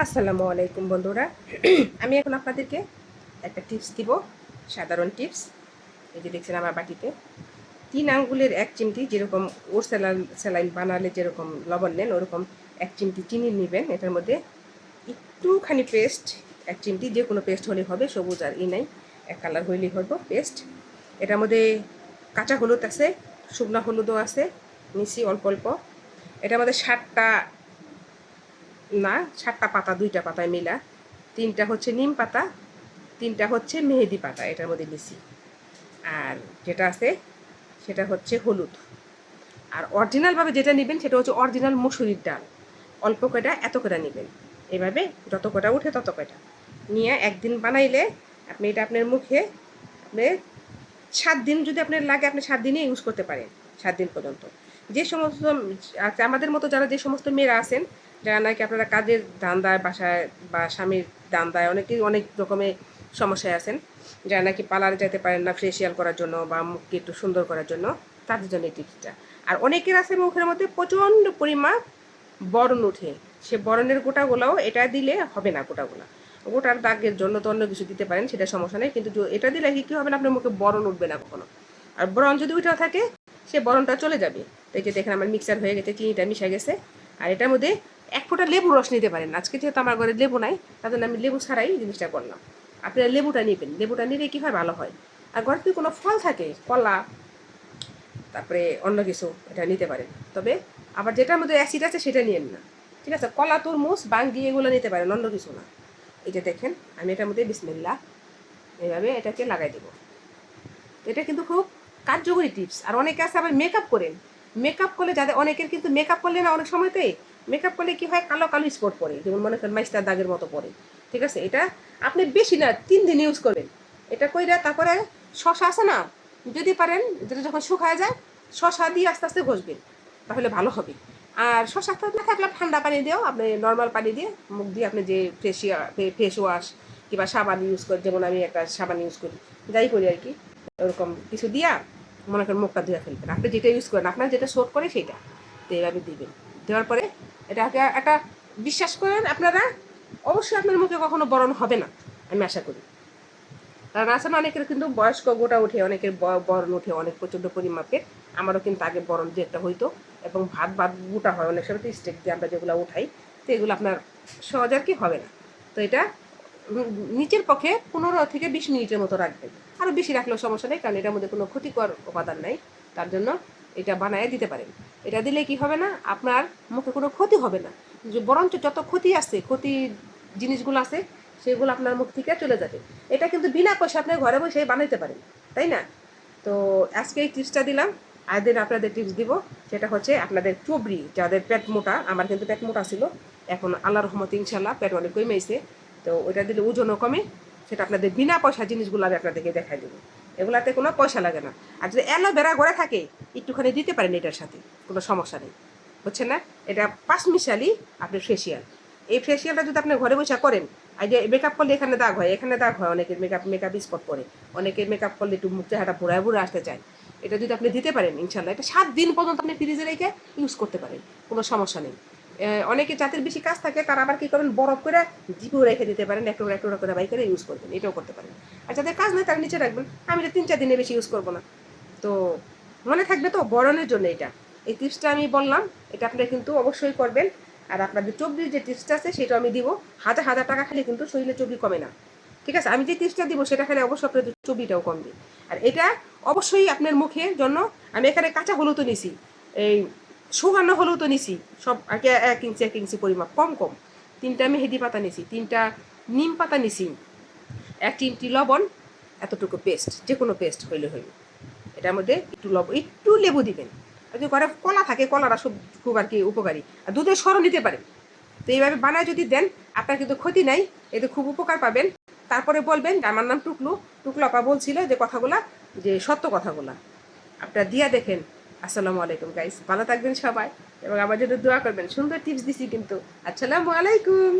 আসসালামু আলাইকুম বন্ধুরা। আমি এখন আপনাদেরকে একটা টিপস দিব, সাধারণ টিপস। এই যে দেখছেন আমার বাটিতে 3 আঙ্গুলের 1 চিমটি, যেরকম ওর স্যালাইন বানালে যেরকম লবণ নেন ওরকম 1 চিমটি চিনি নেবেন। এটার মধ্যে একটুখানি পেস্ট, 1 চিমটি, যে কোনো পেস্ট হলে হবে, সবুজ আর নাই, এক কালার হইলেই হইব পেস্ট। এটার মধ্যে কাঁচা হলুদ আছে, শুকনা হলুদও আছে, মিশি অল্প অল্প। এটার মধ্যে 7টা পাতা, 2টা পাতায় মিলা, 3টা হচ্ছে নিম পাতা, 3টা হচ্ছে মেহেদি পাতা এটার মধ্যে মিশি। আর যেটা আছে সেটা হচ্ছে হলুদ। আর অরিজিনালভাবে যেটা নেবেন সেটা হচ্ছে অরিজিনাল মসুরির ডাল, অল্প কয়টা, এত করে নেবেন। এভাবে যত কটা উঠে তত কয়টা নিয়ে একদিন বানাইলে আপনি এটা আপনার মুখে আপনি 7 দিন, যদি আপনার লাগে আপনি 7 দিনে ইউজ করতে পারেন, 7 দিন পর্যন্ত। যে সমস্ত আমাদের মতো যারা, যে সমস্ত মেয়েরা আছেন যারা নাকি আপনারা কাজের ধান্দায়, বাসায় বা স্বামীর ধান্দায় অনেকেই অনেক রকমের সমস্যায় আছেন, যারা নাকি পার্লারে যেতে পারেন না ফেসিয়াল করার জন্য বা মুখকে একটু সুন্দর করার জন্য, তাদের জন্য এই টিপসটা। আর অনেকের আছে মুখের মধ্যে প্রচণ্ড পরিমাণ বরণ উঠে, সে বরণের গোটাগুলোও এটা দিলে হবে না। গোটার দাগের জন্য তো অন্য কিছু দিতে পারেন, সেটা সমস্যা নেই, কিন্তু এটা দিলে কি হবে না, আপনার মুখে বরণ উঠবে না কখনো। আর বরণ যদি উঠেও থাকে সে বরণটা চলে যাবে। তো এই যে দেখেন আমার মিক্সার হয়ে গেছে, চিনিটা মিশে গেছে। আর এটার মধ্যে 1 ফোঁটা লেবু রস নিতে পারেন। আজকে যেহেতু আমার ঘরে লেবু নাই, তার জন্য আমি লেবু ছাড়াই জিনিসটা করলাম। আপনারা লেবুটা নেবেন, লেবুটা নিলে কী হয়, ভালো হয়। আর ঘরে যদি কোনো ফল থাকে, কলা, তারপরে অন্য কিছু, এটা নিতে পারেন। তবে আবার যেটার মধ্যে অ্যাসিড আছে সেটা নিয়েন না, ঠিক আছে? কলা, তরমুজ, বাঙ্গি এগুলো নিতে পারেন, অন্য কিছু না। এই যে দেখেন আমি এটার মধ্যে বিসমিল্লাহ এইভাবে এটাকে লাগাই দেবো। এটা কিন্তু খুব কার্যকরী টিপস। আর অনেকে আছে আবার মেকআপ করেন, মেকআপ করলে যাদের, অনেকের কিন্তু মেকআপ করলে না, অনেক সময়তেই মেকআপ করলে কী হয়, কালো কালো স্পট পড়ে, যেমন মনে করেন মাইস্টার দাগের মতো পড়ে, ঠিক আছে? এটা আপনি বেশি না 3 দিন ইউজ করবেন এটা কইরা। তারপরে শশা আছে না, যদি পারেন যেটা যখন শুকায় যায়, শশা দিয়ে আস্তে আস্তে ঘষবেন, তাহলে ভালো হবে। আর শশা না থাকলে ঠান্ডা পানি দিয়েও, আপনি নর্মাল পানি দিয়ে মুখ দিয়ে আপনি যে ফেস ওয়াশ কিংবা সাবান ইউজ করেন, যেমন আমি একটা সাবান ইউজ করি, যাই করি আর কি, ওরকম কিছু দিয়া মনে করেন মুখটা ধুয়ে ফেলবেন। আপনি যেটা ইউজ করেন, আপনার যেটা শোট করে সেইটা তো এইভাবে দিবেন। দেওয়ার পরে এটাকে একটা, বিশ্বাস করেন আপনারা, অবশ্যই আপনার মুখে কখনো বরণ হবে না, আমি আশা করি। কারণ আসলে অনেকের কিন্তু বয়স্ক গোটা ওঠে, অনেকের বরণ ওঠে অনেক প্রচণ্ড পরিমাপের। আমারও কিন্তু আগে বরণ যে একটা হইতো, এবং ভাত গোটা হয় অনেক সময়, তো স্টেক দিয়ে আমরা যেগুলো উঠাই, তো এগুলো আপনার সহজ আর কি হবে না। তো এটা নিচের পক্ষে 15 থেকে 20 মিনিটের মতো রাখবেন। আরও বেশি রাখলেও সমস্যা নেই, কারণ এটার মধ্যে কোনো ক্ষতিকর উপাদান নাই, তার জন্য এটা বানায় দিতে পারেন। এটা দিলে কি হবে না, আপনার মুখে কোনো ক্ষতি হবে না, যে বরঞ্চ যত ক্ষতি আছে, ক্ষতি জিনিসগুলো আছে, সেগুলো আপনার মুখ থেকে চলে যাবে। এটা কিন্তু বিনা পয়সা আপনার ঘরে বসে বানাইতে পারেন, তাই না? তো আজকে এই টিপসটা দিলাম। আর দিন আপনাদের টিপস দিব, সেটা হচ্ছে আপনাদের চবড়ি, যাদের পেট মোটা, আমার কিন্তু পেট মোটা ছিল, এখন আল্লাহর রহমতে ইনশাল্লাহ পেট অনেক কমেছে। তো ওইটা দিলে ওজনও কমে। সেটা আপনাদের বিনা পয়সা জিনিসগুলো আমি আপনাদেরকে দেখাই দেবো, এগুলাতে কোনো পয়সা লাগে না। আর যদি অ্যালোভেরা ঘরে থাকে একটুখানি দিতে পারেন, এটার সাথে কোনো সমস্যা নেই, বুঝছেন না? এটা 5 মিশালি আপনার ফেসিয়াল। এই ফেসিয়ালটা যদি আপনি ঘরে বসে করেন, আর যে মেকআপ করলে এখানে দাগ হয়, এখানে দাগ হয়, অনেকের মেকআপ স্পট পড়ে, অনেকের মেকআপ করলে একটু মুখ চেহারা ভোড়ায় ভোড়া আসতে চায়। এটা যদি আপনি দিতে পারেন ইনশাল্লাহ, এটা 7 দিন পর্যন্ত আপনি ফ্রিজে রেখে ইউজ করতে পারেন, কোনো সমস্যা নেই। অনেকে যাদের বেশি কাজ থাকে তারা আবার কী করেন, বরফ করে জিপেও রেখে দিতে পারেন, একটু করে বাই করে ইউজ করবেন, এটাও করতে পারেন। আর যাদের কাজ নেই তারা নিচে রাখবেন। আমি এটা 3-4 দিনে বেশি ইউজ করবো না। তো মনে থাকবে তো, বরণের জন্য এটা, এই টিপসটা আমি বললাম, এটা আপনারা কিন্তু অবশ্যই করবেন। আর আপনাদের চবরির যে টিপসটা আছে সেটা আমি দিব। হাজার হাজার টাকা খেলে কিন্তু শরীরে চবরি কমে না, ঠিক আছে? আমি যে টিপসটা দিব সেটা খেলে অবশ্যই আপনার চবরিটাও কমবে। আর এটা অবশ্যই আপনার মুখের জন্য। আমি এখানে কাঁচা হলুদও নিছি, এই শুকানো হলুদও নিছি, সব আগে 1 ইঞ্চি পরিমাপ, কম কম। 3টা মেহেদি পাতা নিছি, 3টা নিম পাতা নিছি, 1 চিমটি লবণ, এতটুকু পেস্ট, যে কোনো পেস্ট হইলে হইবে। এটার মধ্যে একটু লেবু দিবেন। আর যদি ঘরে কলা থাকে, কলাটা খুব আর কি উপকারী। আর দুধের সরও নিতে পারেন। তো এইভাবে বানায় যদি দেন, আপনার কিন্তু ক্ষতি নাই, এতে খুব উপকার পাবেন। তারপরে বলবেন আমার নাম টুকলু, টুকলু আপা বলছিল যে কথাগুলা, যে সত্য কথাগুলা আপনারা দিয়া দেখেন। আসসালামু আলাইকুম গাইস, ভালো থাকবেন সবাই, এবং আমার জন্য দোয়া করবেন। সুন্দর টিপস দিছি কিন্তু। আসসালামু আলাইকুম।